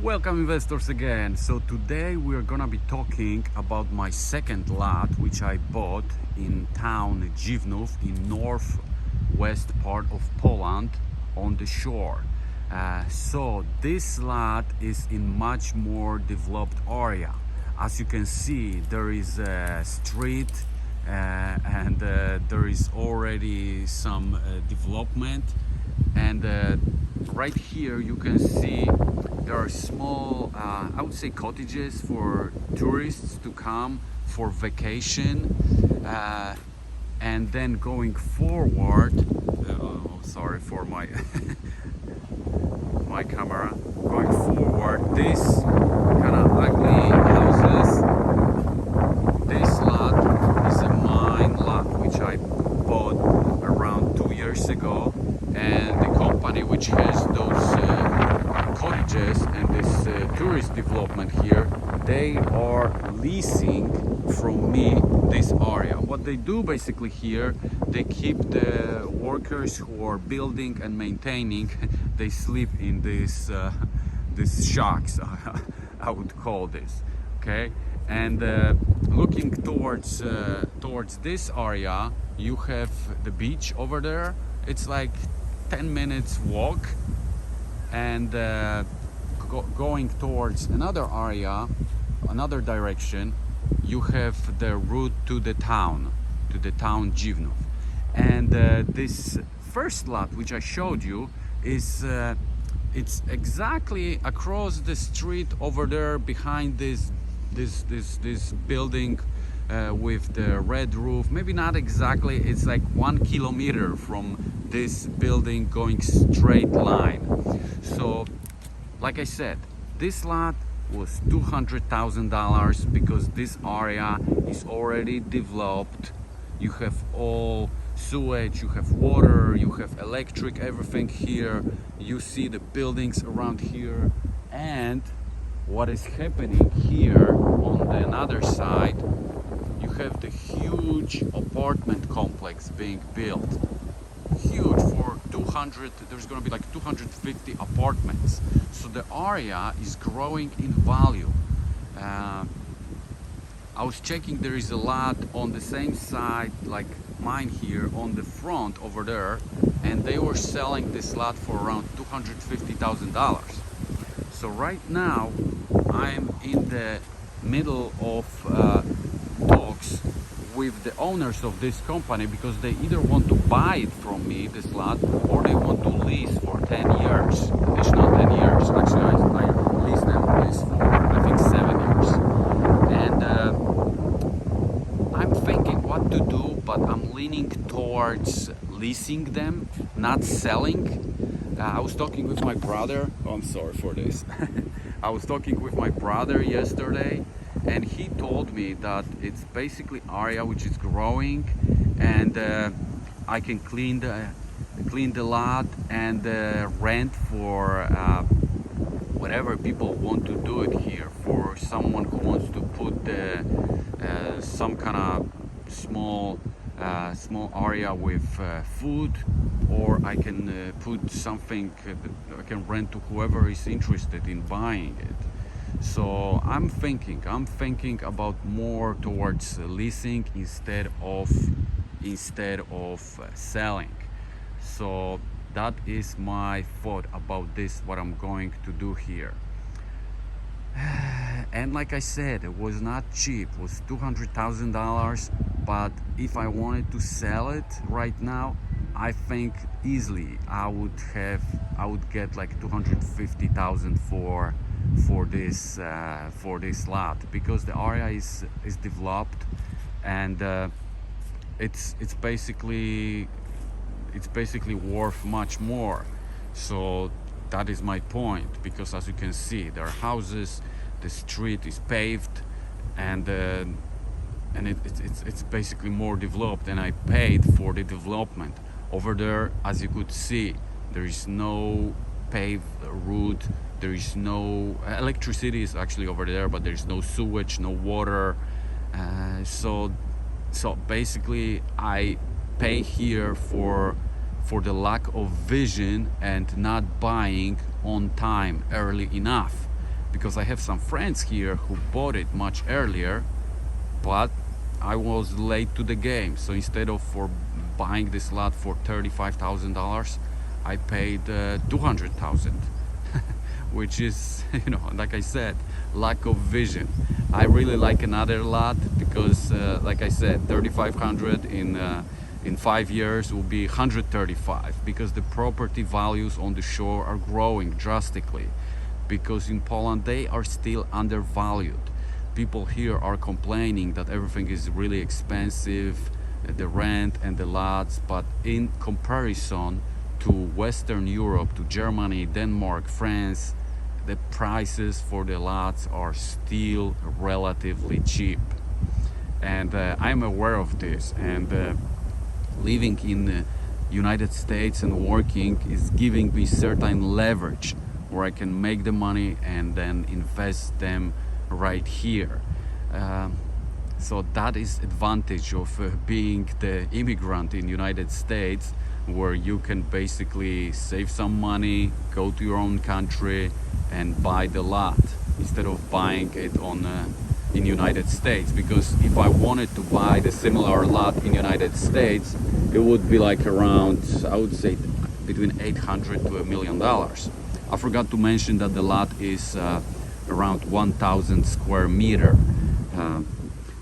Welcome investors again. So today we're gonna be talking about my second lot which I bought in town Dziwnów in northwest part of Poland on the shore. So this lot is in much more developed area. As you can see, there is a street and there is already some development, and right here you can see there are small I would say cottages for tourists to come for vacation, and then going forward sorry for my my camera. Going forward, this kind of ugly houses. This lot is a mine lot which I bought around 2 years ago, and the company which has those cottages and this tourist development here, they are leasing from me this area. What they do basically here, they keep the workers who are building and maintaining, they sleep in this shacks I would call this, okay? And looking towards this area, you have the beach over there. It's like 10 minutes walk, and going towards another area, another direction, you have the route to the town Dziwnów. And this first lot which I showed you is it's exactly across the street over there behind this building with the red roof. Maybe not exactly, it's like 1 kilometer from this building going straight line. So like I said, this lot was $200,000 because this area is already developed. You have all sewage, you have water, you have electric, everything here. You see the buildings around here, and what is happening here on the another side, you have the huge apartment complex being built. Huge, for 200, there's going to be like 250 apartments. So the area is growing in value. I was checking, there is a lot on the same side like mine here on the front over there, and they were selling this lot for around $250,000. So right now I'm in the middle of talks with the owners of this company, because they either want to buy it from me, this lot, or they want to lease for 10 years, additional 10 years. Actually, I leased them this for I think 7 years. And I'm thinking what to do, but I'm leaning towards leasing them, not selling. I was talking with my brother. Oh, I'm sorry for this. I was talking with my brother yesterday, and he told me that it's basically area which is growing, and I can clean the lot and rent for whatever people want to do it here, for someone who wants to put some kind of small area with food, or I can put something I can rent to whoever is interested in buying it. So I'm thinking about more towards leasing instead of selling. So that is my thought about this, what I'm going to do here. And like I said, it was not cheap, it was $200,000, but if I wanted to sell it right now, I think easily I would get like 250,000 for this lot, because the area is developed, and it's basically worth much more. So that is my point, because as you can see, there are houses, the street is paved, and it's basically more developed, and I paid for the development. Over there, as you could see, there is no paved route, there is no electricity is actually over there, but there is no sewage, no water. So basically I pay here for the lack of vision and not buying on time early enough. because I have some friends here who bought it much earlier, but I was late to the game. So instead of for buying this lot for $35,000, I paid 200,000, which is, you know, like I said, lack of vision. I really like another lot because, like I said, 3,500 in 5 years will be 135, because the property values on the shore are growing drastically, because in Poland they are still undervalued. People here are complaining that everything is really expensive, the rent and the lots, but in comparison to Western Europe, to Germany, Denmark, France, the prices for the lots are still relatively cheap. And I'm aware of this, and living in the United States and working is giving me certain leverage where I can make the money and then invest them right here. So that is advantage of being the immigrant in United States, where you can basically save some money, go to your own country and buy the lot instead of buying it on in United States. Because if I wanted to buy the similar lot in United States, it would be like around, I would say, between 800 to $1 million. I forgot to mention that the lot is around 1,000 square meter.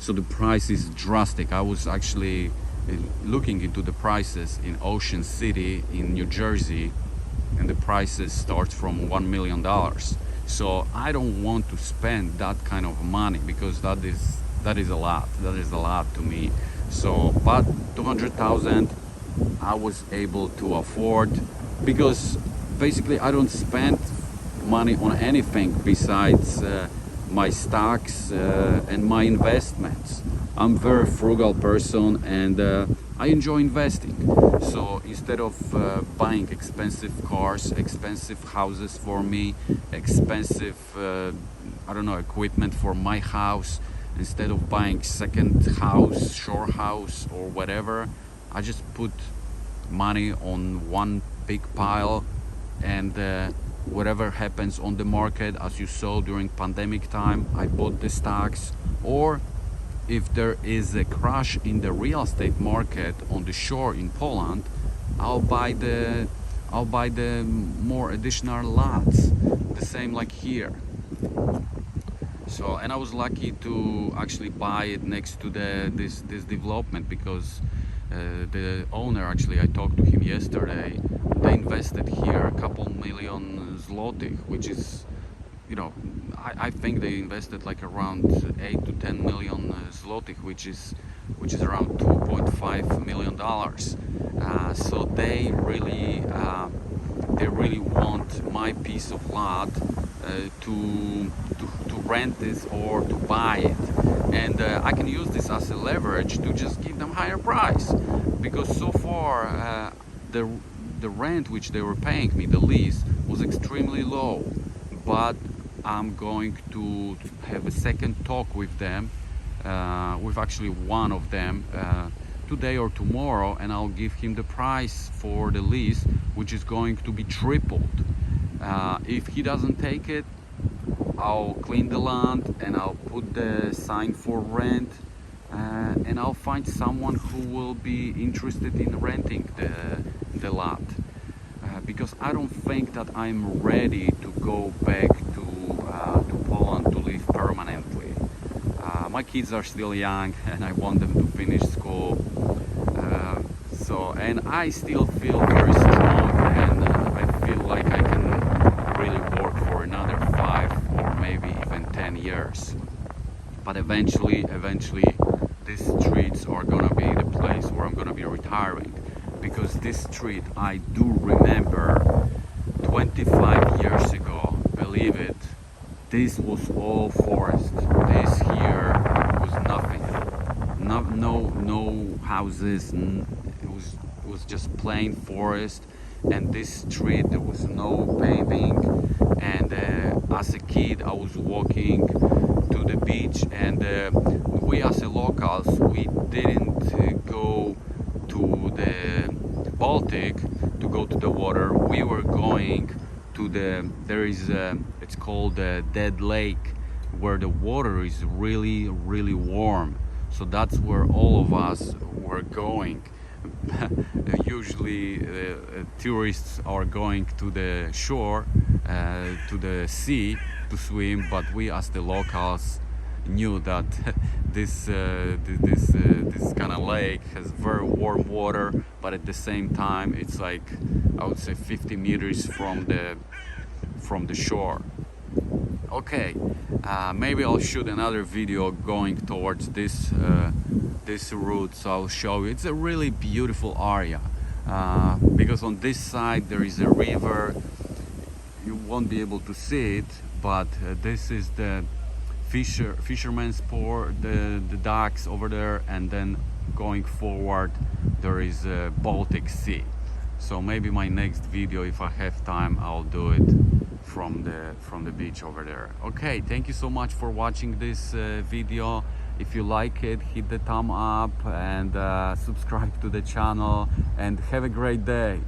So the price is drastic. I was actually looking into the prices in Ocean City in New Jersey, and the prices start from $1 million. So I don't want to spend that kind of money, because that is a lot. That is a lot to me. So, but 200,000 I was able to afford, because basically I don't spend money on anything besides my stocks and my investments. I'm a very frugal person, and I enjoy investing. So instead of buying expensive cars, expensive houses for me, expensive I don't know, equipment for my house, instead of buying second house, shore house or whatever, I just put money on one big pile, and whatever happens on the market, as you saw during pandemic time, I bought the stocks. Or if there is a crash in the real estate market on the shore in Poland, I'll buy the more additional lots, the same like here. So, and I was lucky to actually buy it next to this development, because the owner, actually I talked to him yesterday, they invested here a couple million zlotych, which is, you know, I think they invested like around 8 to 10 million zlotych, which is around $2.5 million. So they really want my piece of lot to rent this or to buy it, and I can use this as a leverage to just give them higher price, because so far the rent which they were paying me, the lease, was extremely low. But I'm going to have a second talk with them, with actually one of them, today or tomorrow, and I'll give him the price for the lease, which is going to be tripled. If he doesn't take it, I'll clean the land and I'll put the sign for rent, and I'll find someone who will be interested in renting the lot, because I don't think that I'm ready to go back to Poland to live permanently. My kids are still young and I want them to finish school, and I still feel very strong, and I feel like I can really work for another 5 or maybe even 10 years. But eventually these streets are gonna be the place where I'm gonna be retiring, because this street, I do remember 25 years ago, believe it, this was all forest. This here was nothing. No houses. It was just plain forest. And this street, there was no paving. And as a kid, I was walking to the beach, and we as a locals, we didn't go to the Baltic to go to the water. We were going to to the, there is it's called the Dead Lake, where the water is really warm. So that's where all of us were going. Usually tourists are going to the shore, to the sea to swim, but we as the locals knew that this kind of lake has very warm water, but at the same time it's like, I would say, 50 meters from the shore. Okay, maybe I'll shoot another video going towards this route, so I'll show you. It's a really beautiful area, because on this side there is a river. You won't be able to see it, but this is the fisherman's port, the docks over there, and then going forward there is a Baltic Sea. So maybe my next video, if I have time, I'll do it from the beach over there. Okay, thank you so much for watching this video. If you like it, hit the thumb up and subscribe to the channel, and have a great day.